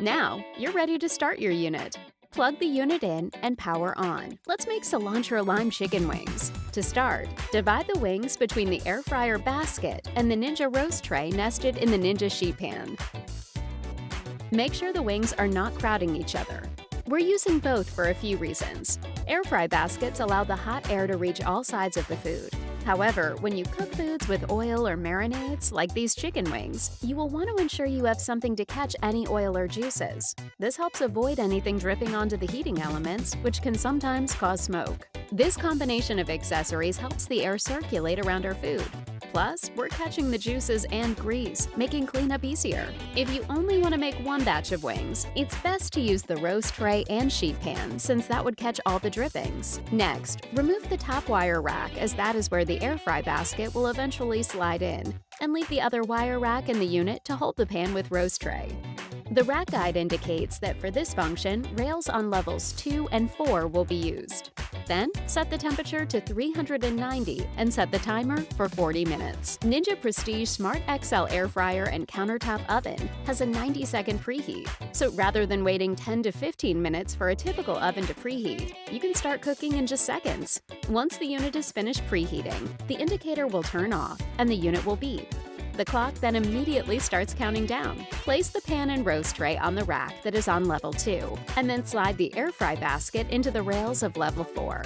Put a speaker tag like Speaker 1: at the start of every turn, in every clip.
Speaker 1: Now, you're ready to start your unit. Plug the unit in and power on. Let's make cilantro lime chicken wings. To start, divide the wings between the air fryer basket and the Ninja roast tray nested in the Ninja sheet pan. Make sure the wings are not crowding each other. We're using both for a few reasons. Air fry baskets allow the hot air to reach all sides of the food. However, when you cook foods with oil or marinades, like these chicken wings, you will want to ensure you have something to catch any oil or juices. This helps avoid anything dripping onto the heating elements, which can sometimes cause smoke. This combination of accessories helps the air circulate around our food. Plus, we're catching the juices and grease, making cleanup easier. If you only want to make one batch of wings, it's best to use the roast tray and sheet pan, since that would catch all the drippings. Next, remove the top wire rack, as that is where the air fry basket will eventually slide in, and leave the other wire rack in the unit to hold the pan with roast tray. The rack guide indicates that for this function, rails on levels 2 and 4 will be used. Then, set the temperature to 390 and set the timer for 40 minutes. Ninja Prestige Smart XL Air Fryer and Countertop Oven has a 90-second preheat, so rather than waiting 10 to 15 minutes for a typical oven to preheat, you can start cooking in just seconds. Once the unit is finished preheating, the indicator will turn off and the unit will beep. The clock then immediately starts counting down. Place the pan and roast tray on the rack that is on level 2, and then slide the air fry basket into the rails of level 4.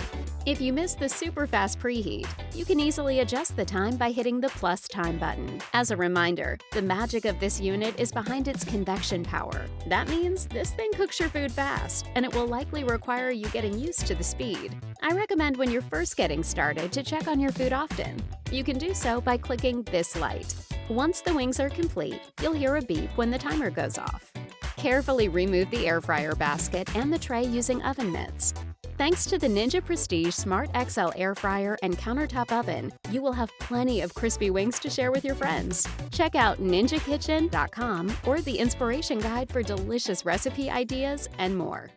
Speaker 1: If you miss the super fast preheat, you can easily adjust the time by hitting the plus time button. As a reminder, the magic of this unit is behind its convection power. That means this thing cooks your food fast, and it will likely require you getting used to the speed. I recommend when you're first getting started to check on your food often. You can do so by clicking this light. Once the wings are complete, you'll hear a beep when the timer goes off. Carefully remove the air fryer basket and the tray using oven mitts. Thanks to the Ninja Prestige Smart XL Air Fryer and Countertop Oven, you will have plenty of crispy wings to share with your friends. Check out ninjakitchen.com or the inspiration guide for delicious recipe ideas and more.